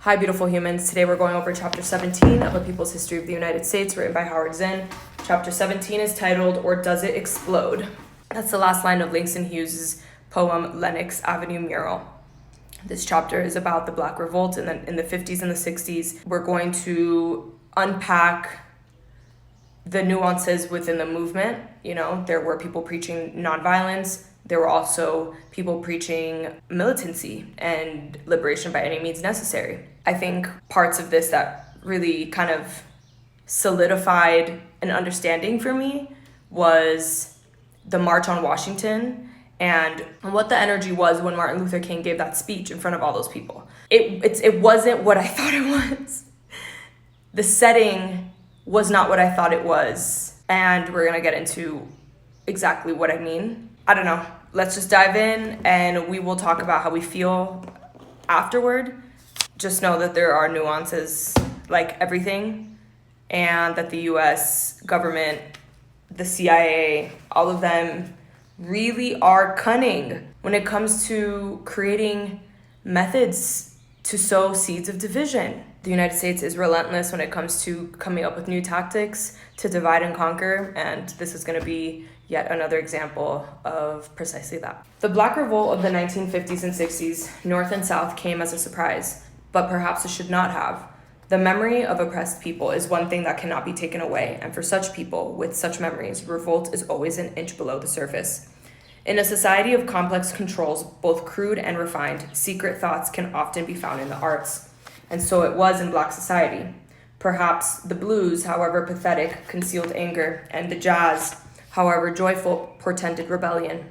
Hi, beautiful humans. Today we're going over Chapter 17 of A People's History of the United States, written by Howard Zinn. Chapter 17 is titled, Or Does It Explode? That's the last line of Langston Hughes' poem, Lenox Avenue Mural. This chapter is about the Black Revolt in the 50s and the 60s. We're going to unpack the nuances within the movement. You know, there were people preaching nonviolence. There were also people preaching militancy and liberation by any means necessary. I think parts of this that really kind of solidified an understanding for me was the March on Washington and what the energy was when Martin Luther King gave that speech in front of all those people. It wasn't what I thought it was. The setting was not what I thought it was. And we're gonna get into exactly what I mean. I don't know. Let's just dive in and we will talk about how we feel afterward. Just know that there are nuances like everything, and that the US government, the CIA, all of them really are cunning when it comes to creating methods to sow seeds of division. The United States is relentless when it comes to coming up with new tactics to divide and conquer, and this is going to be yet another example of precisely that. The Black Revolt of the 1950s and 60s, North and South, came as a surprise, but perhaps it should not have. The memory of oppressed people is one thing that cannot be taken away, and for such people with such memories, revolt is always an inch below the surface. In a society of complex controls, both crude and refined, secret thoughts can often be found in the arts. And so it was in Black society. Perhaps the blues, however pathetic, concealed anger, and the jazz, however joyful, portended rebellion.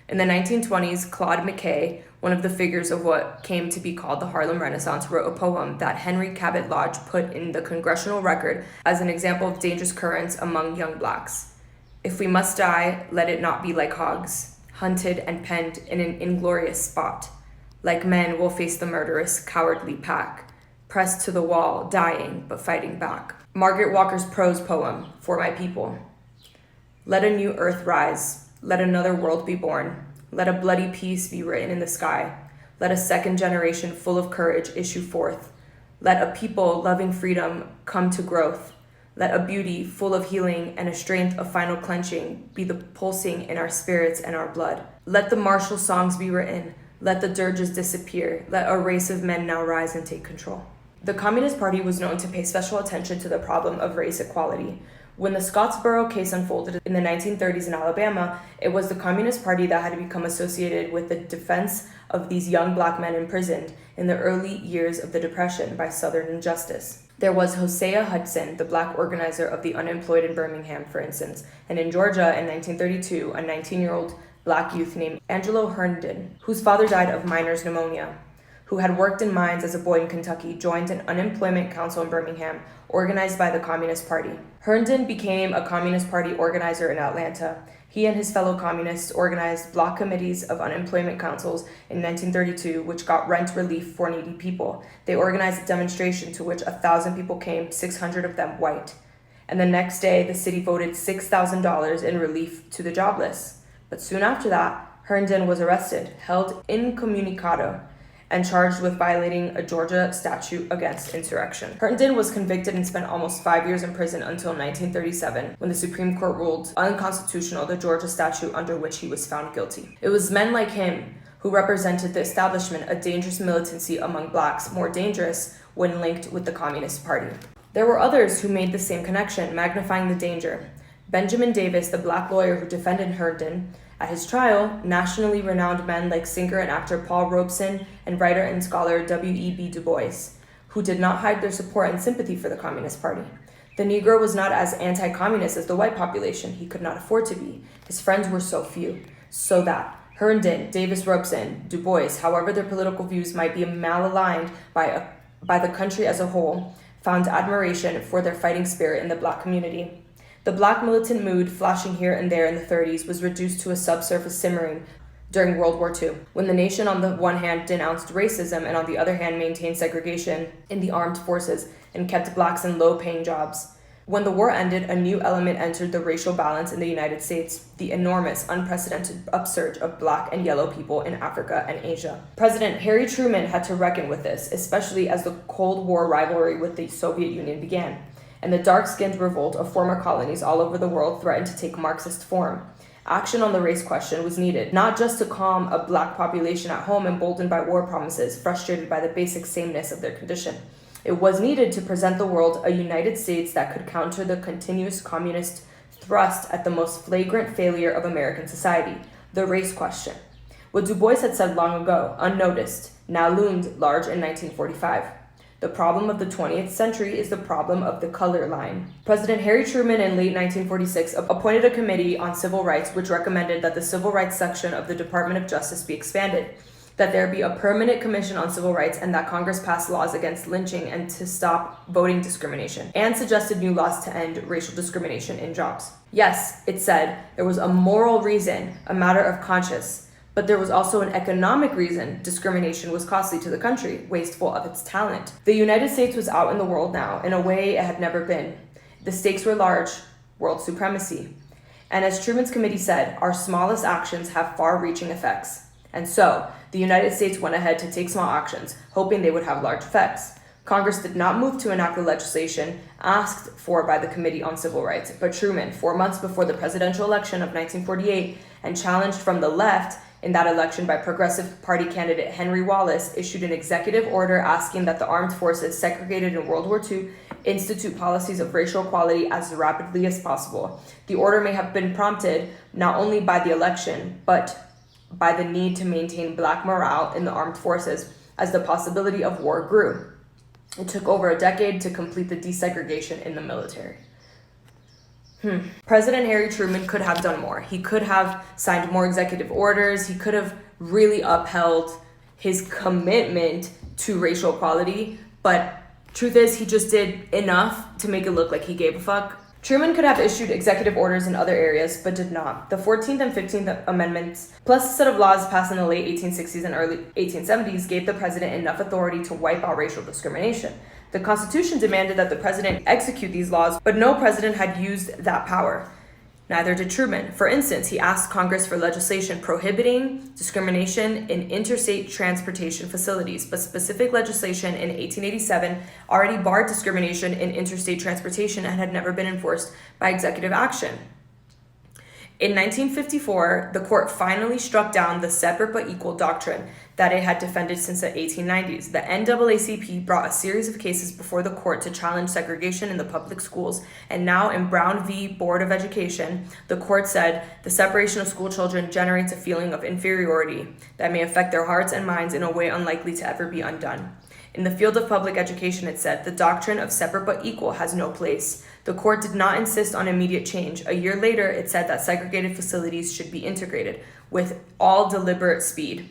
In the 1920s, Claude McKay, one of the figures of what came to be called the Harlem Renaissance, wrote a poem that Henry Cabot Lodge put in the Congressional Record as an example of dangerous currents among young Blacks. If we must die, let it not be like hogs, hunted and penned in an inglorious spot. Like men, we'll face the murderous, cowardly pack, pressed to the wall, dying, but fighting back. Margaret Walker's prose poem, For My People. Let a new earth rise. Let another world be born. Let a bloody peace be written in the sky. Let a second generation full of courage issue forth. Let a people loving freedom come to growth. Let a beauty full of healing and a strength of final clenching be the pulsing in our spirits and our blood. Let the martial songs be written. Let the dirges disappear. Let a race of men now rise and take control. The Communist Party was known to pay special attention to the problem of race equality. When the Scottsboro case unfolded in the 1930s in Alabama, it was the Communist Party that had become associated with the defense of these young Black men imprisoned in the early years of the Depression by Southern injustice. There was Hosea Hudson, the Black organizer of the unemployed in Birmingham, for instance, and in Georgia in 1932, a 19-year-old Black youth named Angelo Herndon, whose father died of miner's pneumonia, who had worked in mines as a boy in Kentucky, joined an unemployment council in Birmingham, organized by the Communist Party. Herndon became a Communist Party organizer in Atlanta. He and his fellow communists organized block committees of unemployment councils in 1932, which got rent relief for needy people. They organized a demonstration to which 1,000 people came, 600 of them white. And the next day, the city voted $6,000 in relief to the jobless. But soon after that, Herndon was arrested, held incommunicado, and charged with violating a Georgia statute against insurrection. Herndon was convicted and spent almost 5 years in prison until 1937, when the Supreme Court ruled unconstitutional the Georgia statute under which he was found guilty. It was men like him who represented the establishment, a dangerous militancy among Blacks, more dangerous when linked with the Communist Party. There were others who made the same connection, magnifying the danger. Benjamin Davis, the Black lawyer who defended Herndon, at his trial, nationally renowned men like singer and actor Paul Robeson and writer and scholar W.E.B. Du Bois, who did not hide their support and sympathy for the Communist Party. The Negro was not as anti-communist as the white population. He could not afford to be. His friends were so few. So that Herndon, Davis, Robeson, Du Bois, however their political views might be malaligned by the country as a whole, found admiration for their fighting spirit in the Black community. The Black militant mood, flashing here and there in the 30s, was reduced to a subsurface simmering during World War II, when the nation on the one hand denounced racism and on the other hand maintained segregation in the armed forces and kept Blacks in low-paying jobs. When the war ended, a new element entered the racial balance in the United States: the enormous, unprecedented upsurge of black and yellow people in Africa and Asia. President Harry Truman had to reckon with this, especially as the Cold War rivalry with the Soviet Union began, and the dark-skinned revolt of former colonies all over the world threatened to take Marxist form. Action on the race question was needed, not just to calm a black population at home emboldened by war promises, frustrated by the basic sameness of their condition. It was needed to present the world a United States that could counter the continuous communist thrust at the most flagrant failure of American society, the race question. What Du Bois had said long ago, unnoticed, now loomed large in 1945. The problem of the 20th century is the problem of the color line. President Harry Truman in late 1946 appointed a committee on civil rights which recommended that the civil rights section of the Department of Justice be expanded, that there be a permanent commission on civil rights, and that Congress pass laws against lynching and to stop voting discrimination, and suggested new laws to end racial discrimination in jobs. Yes, it said, there was a moral reason, a matter of conscience, but there was also an economic reason. Discrimination was costly to the country, wasteful of its talent. The United States was out in the world now, in a way it had never been. The stakes were large, world supremacy. And as Truman's committee said, our smallest actions have far-reaching effects. And so, the United States went ahead to take small actions, hoping they would have large effects. Congress did not move to enact the legislation asked for by the Committee on Civil Rights, but Truman, 4 months before the presidential election of 1948, and challenged from the left in that election by Progressive Party candidate Henry Wallace, issued an executive order asking that the armed forces segregated in World War II institute policies of racial equality as rapidly as possible. The order may have been prompted not only by the election, but by the need to maintain black morale in the armed forces as the possibility of war grew. It took over a decade to complete the desegregation in the military. President Harry Truman could have done more. He could have signed more executive orders. He could have really upheld his commitment to racial equality, but truth is, he just did enough to make it look like he gave a fuck. Truman could have issued executive orders in other areas, but did not. The 14th and 15th Amendments, plus a set of laws passed in the late 1860s and early 1870s, gave the president enough authority to wipe out racial discrimination. The Constitution demanded that the president execute these laws, but no president had used that power. Neither did Truman. For instance, he asked Congress for legislation prohibiting discrimination in interstate transportation facilities, but specific legislation in 1887 already barred discrimination in interstate transportation and had never been enforced by executive action. In 1954, the court finally struck down the separate but equal doctrine that it had defended since the 1890s. The NAACP brought a series of cases before the court to challenge segregation in the public schools, and now in Brown v. Board of Education, the court said the separation of school children generates a feeling of inferiority that may affect their hearts and minds in a way unlikely to ever be undone. In the field of public education, it said, the doctrine of separate but equal has no place. The court did not insist on immediate change. A year later, it said that segregated facilities should be integrated with all deliberate speed.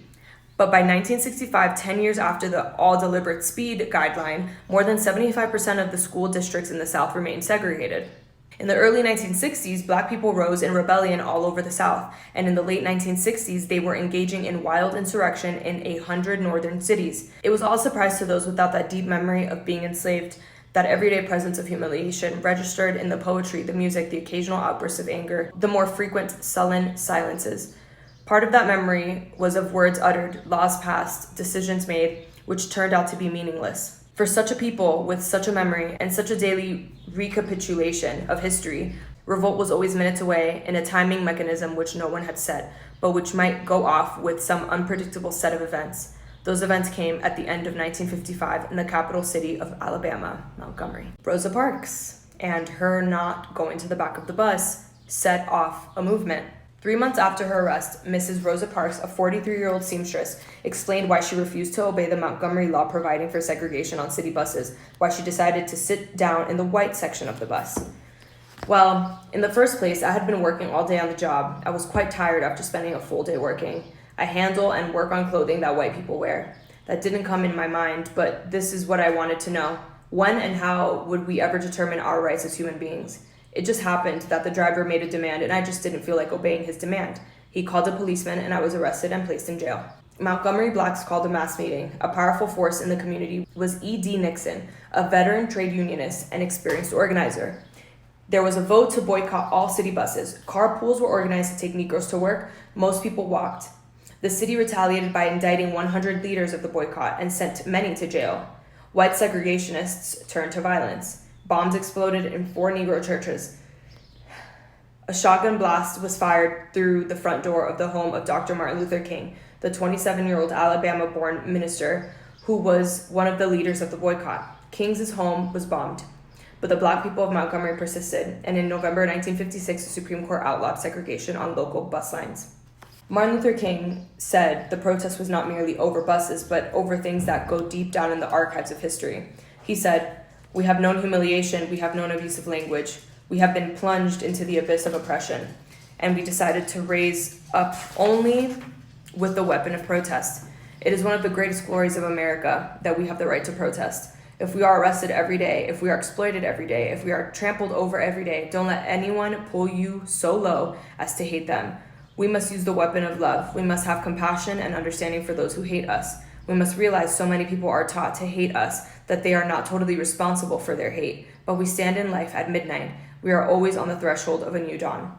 But by 1965, 10 years after the all deliberate speed guideline, more than 75% of the school districts in the South remained segregated. In the early 1960s, Black people rose in rebellion all over the South, and in the late 1960s, they were engaging in wild insurrection in 100 northern cities. It was all a surprise to those without that deep memory of being enslaved, that everyday presence of humiliation registered in the poetry, the music, the occasional outbursts of anger, the more frequent sullen silences. Part of that memory was of words uttered, laws passed, decisions made, which turned out to be meaningless. For such a people with such a memory and such a daily recapitulation of history, revolt was always minutes away in a timing mechanism which no one had set, but which might go off with some unpredictable set of events. Those events came at the end of 1955 in the capital city of Alabama, Montgomery. Rosa Parks and her not going to the back of the bus set off a movement. 3 months after her arrest, Mrs. Rosa Parks, a 43-year-old seamstress, explained why she refused to obey the Montgomery law providing for segregation on city buses, why she decided to sit down in the white section of the bus. Well, in the first place, I had been working all day on the job. I was quite tired after spending a full day working. I handle and work on clothing that white people wear. That didn't come in my mind, but this is what I wanted to know. When and how would we ever determine our rights as human beings? It just happened that the driver made a demand and I just didn't feel like obeying his demand. He called a policeman and I was arrested and placed in jail. Montgomery Blacks called a mass meeting. A powerful force in the community was E.D. Nixon, a veteran trade unionist and experienced organizer. There was a vote to boycott all city buses. Carpools were organized to take Negroes to work. Most people walked. The city retaliated by indicting 100 leaders of the boycott and sent many to jail. White segregationists turned to violence. Bombs exploded in 4 Negro churches. A shotgun blast was fired through the front door of the home of Dr. Martin Luther King, the 27-year-old Alabama-born minister who was one of the leaders of the boycott. King's home was bombed, but the Black people of Montgomery persisted, and in November 1956, the Supreme Court outlawed segregation on local bus lines. Martin Luther King said the protest was not merely over buses, but over things that go deep down in the archives of history. He said, "We have known humiliation, we have known abusive language, we have been plunged into the abyss of oppression, and we decided to raise up only with the weapon of protest. It is one of the greatest glories of America that we have the right to protest. If we are arrested every day, if we are exploited every day, if we are trampled over every day, don't let anyone pull you so low as to hate them. We must use the weapon of love. We must have compassion and understanding for those who hate us. We must realize so many people are taught to hate us that they are not totally responsible for their hate, but we stand in life at midnight. We are always on the threshold of a new dawn."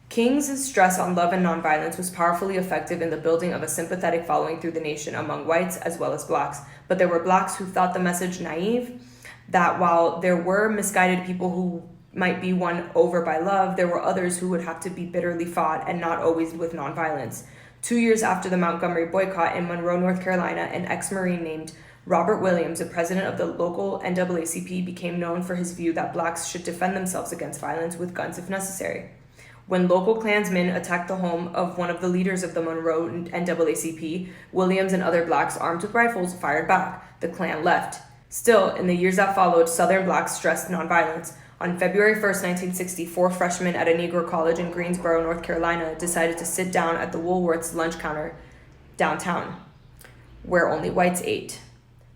King's stress on love and nonviolence was powerfully effective in the building of a sympathetic following through the nation among whites as well as Blacks. But there were Blacks who thought the message naive, that while there were misguided people who might be won over by love, there were others who would have to be bitterly fought, and not always with nonviolence. 2 years after the Montgomery boycott in Monroe, North Carolina, an ex-Marine named Robert Williams, the president of the local NAACP, became known for his view that Blacks should defend themselves against violence with guns if necessary. When local Klansmen attacked the home of one of the leaders of the Monroe NAACP, Williams and other Blacks armed with rifles fired back. The Klan left. Still, in the years that followed, Southern Blacks stressed nonviolence. On February 1st, 1960, 4 freshmen at a Negro college in Greensboro, North Carolina, decided to sit down at the Woolworth's lunch counter downtown, where only whites ate.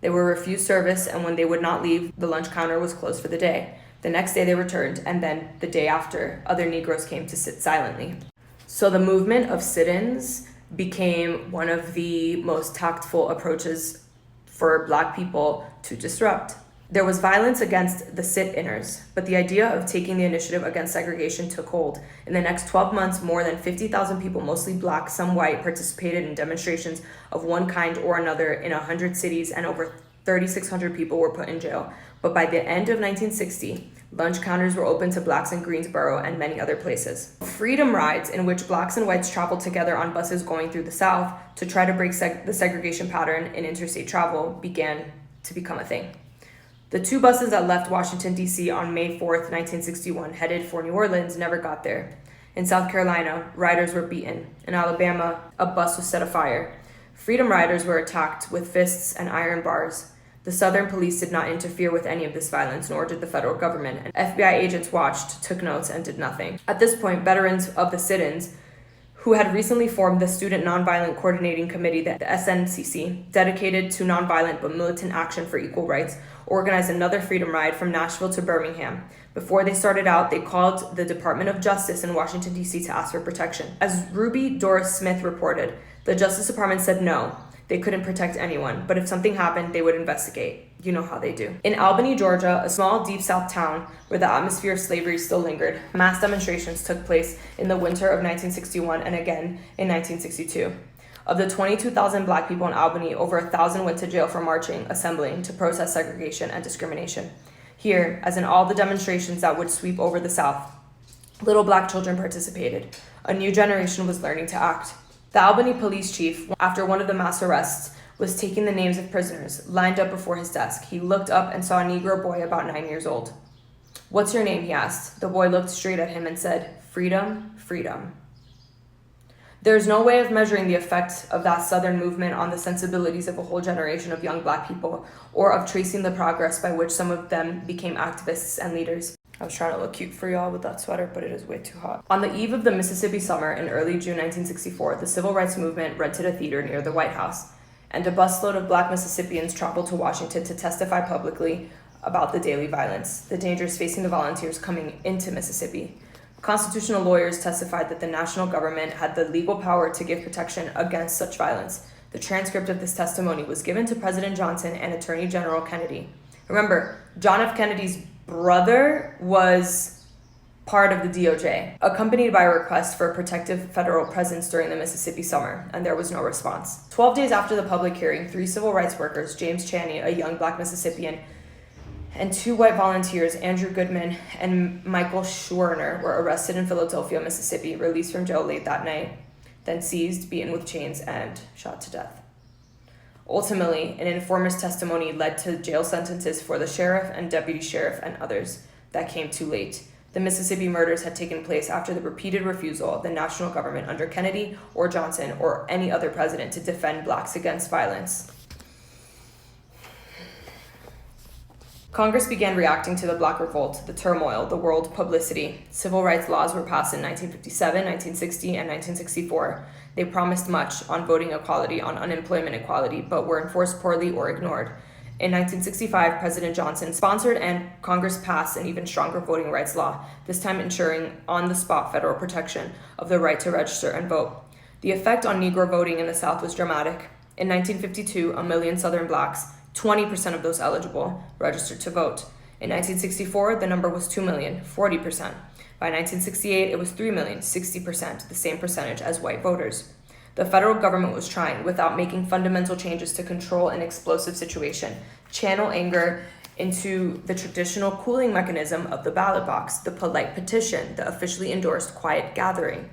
They were refused service, and when they would not leave, the lunch counter was closed for the day. The next day they returned, and then the day after, other Negroes came to sit silently. So the movement of sit-ins became one of the most tactful approaches for Black people to disrupt. There was violence against the sit-inners, but the idea of taking the initiative against segregation took hold. In the next 12 months, more than 50,000 people, mostly Black, some white, participated in demonstrations of one kind or another in 100 cities, and over 3,600 people were put in jail. But by the end of 1960, lunch counters were open to Blacks in Greensboro and many other places. Freedom rides, in which Blacks and whites traveled together on buses going through the South to try to break the segregation pattern in interstate travel, began to become a thing. The 2 buses that left Washington, D.C. on May 4th, 1961, headed for New Orleans, never got there. In South Carolina, riders were beaten. In Alabama, a bus was set afire. Freedom riders were attacked with fists and iron bars. The Southern police did not interfere with any of this violence, nor did the federal government. And FBI agents watched, took notes, and did nothing. At this point, veterans of the sit-ins, who had recently formed the Student Nonviolent Coordinating Committee, the SNCC, dedicated to nonviolent but militant action for equal rights, organized another freedom ride from Nashville to Birmingham. Before they started out, they called the Department of Justice in Washington, D.C. to ask for protection. As Ruby Doris Smith reported, the Justice Department said no. They couldn't protect anyone, but if something happened, they would investigate. You know how they do. In Albany, Georgia, a small deep South town where the atmosphere of slavery still lingered, mass demonstrations took place in the winter of 1961 and again in 1962. Of the 22,000 Black people in Albany, over 1,000 went to jail for marching, assembling, to protest segregation and discrimination. Here, as in all the demonstrations that would sweep over the South, little Black children participated. A new generation was learning to act. The Albany police chief, after one of the mass arrests, was taking the names of prisoners, lined up before his desk. He looked up and saw a Negro boy about 9 years old. "What's your name?" he asked. The boy looked straight at him and said, "Freedom, freedom." There's no way of measuring the effect of that Southern movement on the sensibilities of a whole generation of young Black people, or of tracing the progress by which some of them became activists and leaders. I was trying to look cute for y'all with that sweater, but it is way too hot. On the eve of the Mississippi summer in early June 1964, the civil rights movement rented a theater near the White House, and a busload of Black Mississippians traveled to Washington to testify publicly about the daily violence, the dangers facing the volunteers coming into Mississippi. Constitutional lawyers testified that the national government had the legal power to give protection against such violence. The transcript of this testimony was given to President Johnson and Attorney General Kennedy. Remember, John F. Kennedy's brother was part of the DOJ, accompanied by a request for a protective federal presence during the Mississippi summer, and there was no response. 12 days after the public hearing, 3 civil rights workers, James Chaney, a young black Mississippian, and 2 white volunteers, Andrew Goodman and Michael Schwerner, were arrested in Philadelphia, Mississippi, released from jail late that night, then seized, beaten with chains, and shot to death. Ultimately, an informer's testimony led to jail sentences for the sheriff and deputy sheriff and others that came too late. The Mississippi murders had taken place after the repeated refusal of the national government under Kennedy or Johnson or any other president to defend blacks against violence. Congress began reacting to the Black Revolt, the turmoil, the world publicity. Civil rights laws were passed in 1957, 1960, and 1964. They promised much on voting equality, on unemployment equality, but were enforced poorly or ignored. In 1965, President Johnson sponsored and Congress passed an even stronger voting rights law, this time ensuring on-the-spot federal protection of the right to register and vote. The effect on Negro voting in the South was dramatic. In 1952, 1 million Southern blacks, 20% of those eligible, registered to vote. In 1964, the number was 2 million, 40%. By 1968, it was 3 million, 60%, the same percentage as white voters. The federal government was trying, without making fundamental changes to control an explosive situation, channel anger into the traditional cooling mechanism of the ballot box, the polite petition, the officially endorsed quiet gathering.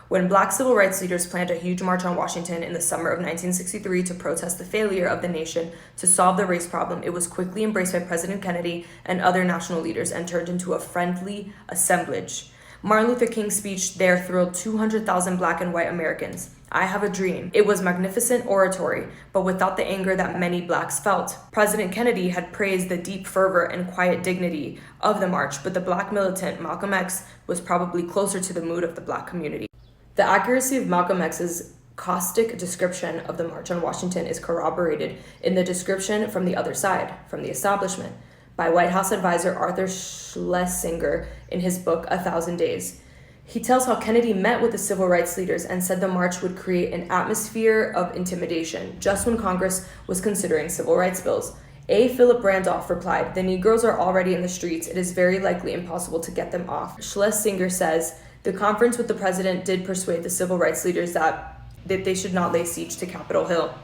When black civil rights leaders planned a huge march on Washington in the summer of 1963 to protest the failure of the nation to solve the race problem, it was quickly embraced by President Kennedy and other national leaders and turned into a friendly assemblage. Martin Luther King's speech there thrilled 200,000 black and white Americans. I have a dream. It was magnificent oratory, but without the anger that many blacks felt. President Kennedy had praised the deep fervor and quiet dignity of the march, but the black militant Malcolm X was probably closer to the mood of the black community. The accuracy of Malcolm X's caustic description of the March on Washington is corroborated in the description from the other side, from the establishment, by White House advisor Arthur Schlesinger in his book, 1,000 Days. He tells how Kennedy met with the civil rights leaders and said the march would create an atmosphere of intimidation, just when Congress was considering civil rights bills. A. Philip Randolph replied, "The Negroes are already in the streets. It is very likely impossible to get them off." Schlesinger says, the conference with the president did persuade the civil rights leaders that they should not lay siege to Capitol Hill.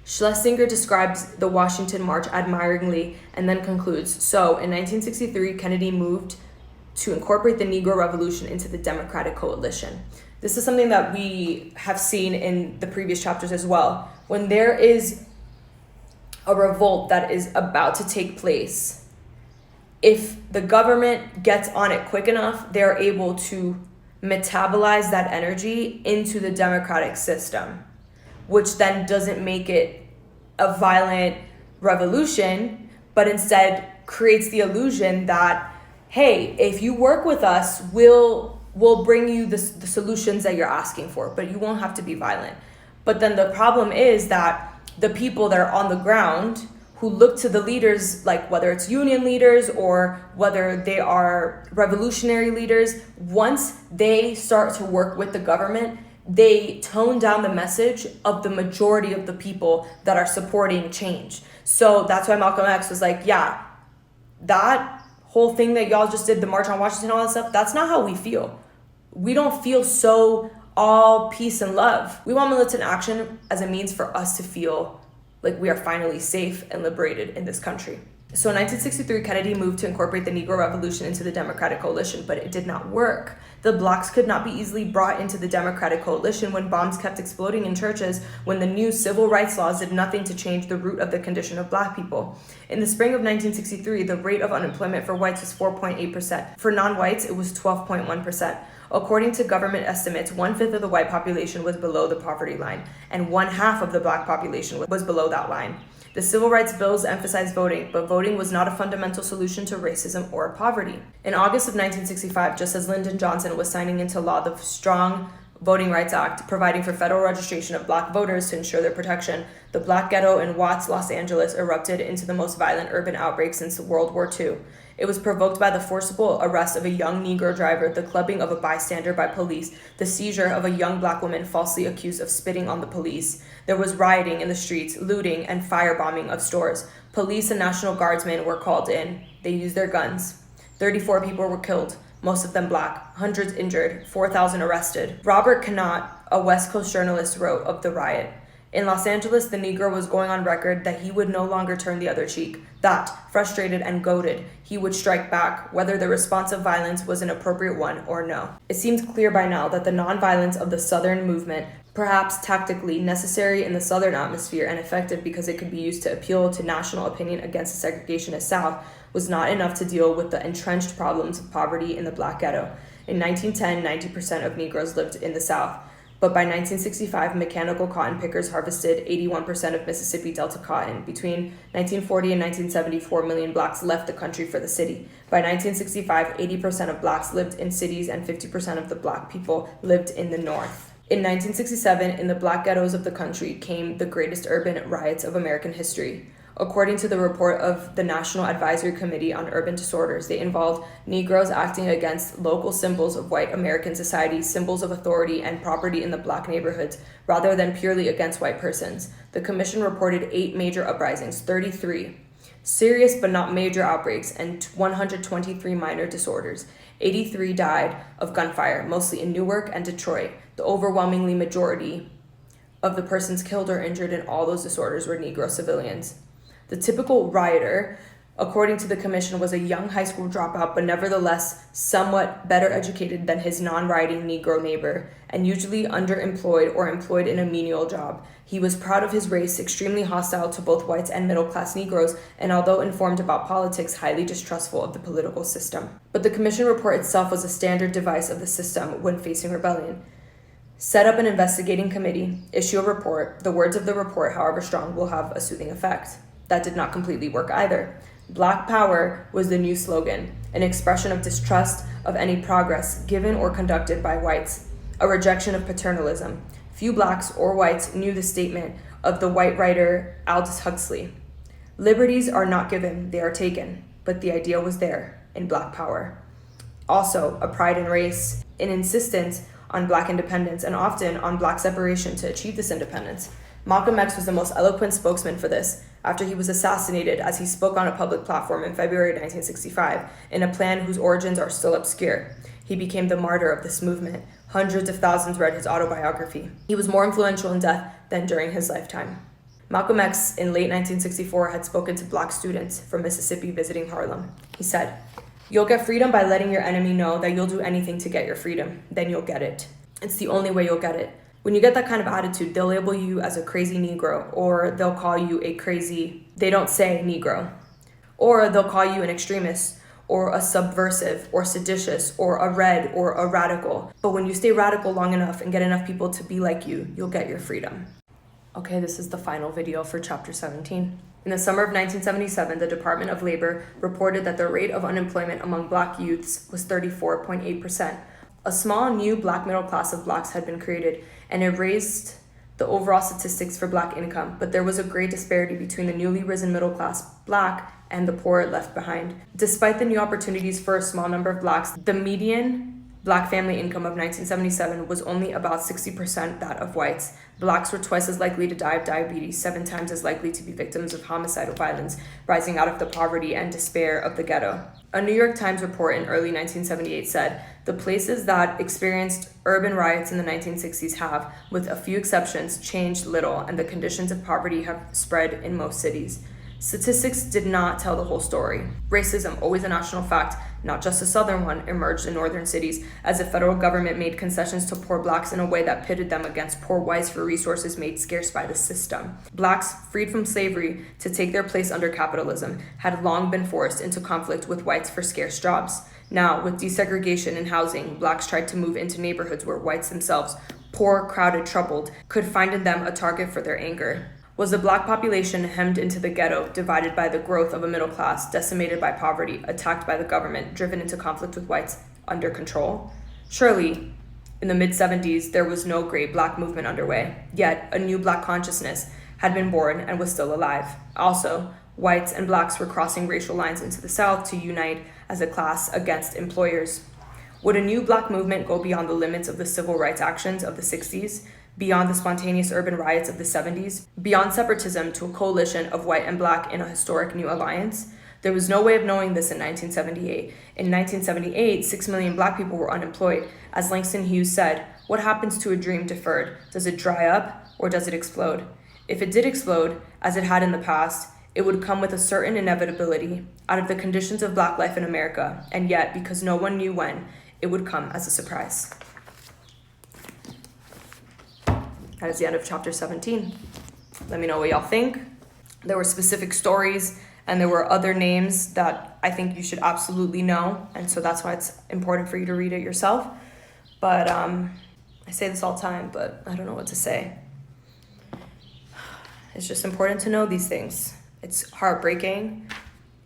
Schlesinger describes the Washington March admiringly and then concludes, so in 1963, Kennedy moved to incorporate the Negro Revolution into the Democratic coalition. This is something that we have seen in the previous chapters as well. When there is a revolt that is about to take place, if the government gets on it quick enough, they're able to metabolize that energy into the democratic system, which then doesn't make it a violent revolution, but instead creates the illusion that, hey, if you work with us, we'll bring you the solutions that you're asking for, but you won't have to be violent. But then the problem is that the people that are on the ground who look to the leaders, like whether it's union leaders or whether they are revolutionary leaders, once they start to work with the government, they tone down the message of the majority of the people that are supporting change. So that's why Malcolm X was like, yeah, that whole thing that y'all just did, the March on Washington, all that stuff, that's not how we feel. We don't feel so all peace and love. We want militant action as a means for us to feel like we are finally safe and liberated in this country. So in 1963, Kennedy moved to incorporate the Negro Revolution into the Democratic coalition, but it did not work. The blacks could not be easily brought into the Democratic coalition when bombs kept exploding in churches, when the new civil rights laws did nothing to change the root of the condition of black people. In the spring of 1963, the rate of unemployment for whites was 4.8%. For non-whites, it was 12.1%. According to government estimates, 1/5 of the white population was below the poverty line, and 1/2 of the black population was below that line. The civil rights bills emphasized voting, but voting was not a fundamental solution to racism or poverty. In August of 1965, just as Lyndon Johnson was signing into law the Strong Voting Rights Act, providing for federal registration of black voters to ensure their protection, the black ghetto in Watts, Los Angeles erupted into the most violent urban outbreak since World War II. It was provoked by the forcible arrest of a young Negro driver, the clubbing of a bystander by police, the seizure of a young black woman falsely accused of spitting on the police. There was rioting in the streets, looting, and firebombing of stores. Police and National Guardsmen were called in. They used their guns. 34 people were killed. most of them black, hundreds injured, 4,000 arrested. Robert Cannot, a West Coast journalist, wrote of the riot, "In Los Angeles, the Negro was going on record that he would no longer turn the other cheek, that, frustrated and goaded, he would strike back, whether the response of violence was an appropriate one or no." It seems clear by now that the nonviolence of the Southern movement, perhaps tactically necessary in the Southern atmosphere and effective because it could be used to appeal to national opinion against the segregationist South, was not enough to deal with the entrenched problems of poverty in the Black ghetto. In 1910, 90% of Negroes lived in the South. But by 1965, mechanical cotton pickers harvested 81% of Mississippi Delta cotton. Between 1940 and 1970, 4 million blacks left the country for the city. By 1965, 80% of blacks lived in cities and 50% of the black people lived in the North. In 1967, in the black ghettos of the country came the greatest urban riots of American history. According to the report of the National Advisory Committee on Urban Disorders, they involved Negroes acting against local symbols of white American society, symbols of authority and property in the black neighborhoods, rather than purely against white persons. The commission reported 8 major uprisings, 33 serious but not major outbreaks, and 123 minor disorders. 83 died of gunfire, mostly in Newark and Detroit. The overwhelmingly majority of the persons killed or injured in all those disorders were Negro civilians. The typical rioter, according to the commission, was a young high school dropout, but nevertheless somewhat better educated than his non-rioting Negro neighbor, and usually underemployed or employed in a menial job. He was proud of his race, extremely hostile to both whites and middle-class Negroes, and although informed about politics, highly distrustful of the political system. But the commission report itself was a standard device of the system when facing rebellion. Set up an investigating committee, issue a report. The words of the report, however strong, will have a soothing effect. That did not completely work either. Black Power was the new slogan, an expression of distrust of any progress given or conducted by whites, a rejection of paternalism. Few blacks or whites knew the statement of the white writer Aldous Huxley. Liberties are not given, they are taken, but the idea was there in Black Power. Also, a pride in race, an insistence on black independence, and often on black separation to achieve this independence. Malcolm X was the most eloquent spokesman for this after he was assassinated, as he spoke on a public platform in February 1965 in a plan whose origins are still obscure. He became the martyr of this movement. Hundreds of thousands read his autobiography. He was more influential in death than during his lifetime. Malcolm X, in late 1964, had spoken to black students from Mississippi visiting Harlem. He said, "You'll get freedom by letting your enemy know that you'll do anything to get your freedom. Then you'll get it. It's the only way you'll get it. When you get that kind of attitude, they'll label you as a crazy Negro, or they'll call you a crazy, they don't say Negro, or they'll call you an extremist, or a subversive, or seditious, or a red, or a radical. But when you stay radical long enough and get enough people to be like you, you'll get your freedom." Okay, this is the final video for chapter 17. In the summer of 1977, the Department of Labor reported that the rate of unemployment among black youths was 34.8%. A small new black middle class of blacks had been created, and it raised the overall statistics for black income, but there was a great disparity between the newly risen middle class black and the poor left behind. Despite the new opportunities for a small number of blacks, the median black family income of 1977 was only about 60% that of whites. Blacks were twice as likely to die of diabetes, 7 times as likely to be victims of homicidal violence, rising out of the poverty and despair of the ghetto. A New York Times report in early 1978 said, "The places that experienced urban riots in the 1960s have, with a few exceptions, changed little, and the conditions of poverty have spread in most cities." Statistics did not tell the whole story. Racism, always a national fact, not just a southern one, emerged in northern cities as the federal government made concessions to poor blacks in a way that pitted them against poor whites for resources made scarce by the system. Blacks, freed from slavery to take their place under capitalism, had long been forced into conflict with whites for scarce jobs. Now, with desegregation in housing, blacks tried to move into neighborhoods where whites themselves, poor, crowded, troubled, could find in them a target for their anger. Was the black population hemmed into the ghetto, divided by the growth of a middle class, decimated by poverty, attacked by the government, driven into conflict with whites, under control? Surely, in the mid-70s, there was no great black movement underway, yet a new black consciousness had been born and was still alive. Also, whites and blacks were crossing racial lines into the South to unite as a class against employers. Would a new black movement go beyond the limits of the civil rights actions of the 60s? Beyond the spontaneous urban riots of the 70s, beyond separatism to a coalition of white and black in a historic new alliance? There was no way of knowing this in 1978. In 1978, 6 million Black people were unemployed. As Langston Hughes said, what happens to a dream deferred? Does it dry up or does it explode? If it did explode, as it had in the past, it would come with a certain inevitability out of the conditions of Black life in America, and yet, because no one knew when, it would come as a surprise. That is the end of chapter 17. Let me know what y'all think. There were specific stories and there were other names that I think you should absolutely know, and so that's why it's important for you to read it yourself. But I say this all the time, but I don't know what to say. It's just important to know these things. It's heartbreaking,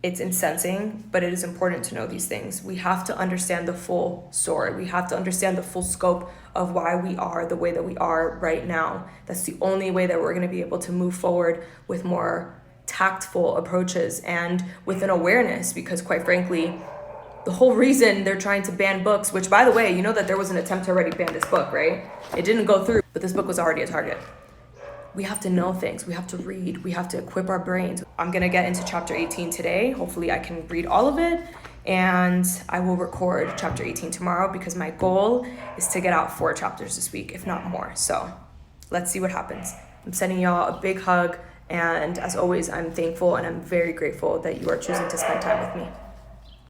it's incensing, but it is important to know these things. We have to understand the full story. We have to understand the full scope of why we are the way that we are right now. That's the only way that we're going to be able to move forward with more tactful approaches and with an awareness, because quite frankly, the whole reason they're trying to ban books, which by the way, you know that there was an attempt to already ban this book, right? It didn't go through, but this book was already a target. We have to know things, we have to read, we have to equip our brains. I'm gonna get into chapter 18 today. Hopefully I can read all of it, and I will record chapter 18 tomorrow because my goal is to get out 4 chapters this week, if not more. So let's see what happens. I'm sending y'all a big hug, and as always, I'm thankful and I'm very grateful that you are choosing to spend time with me.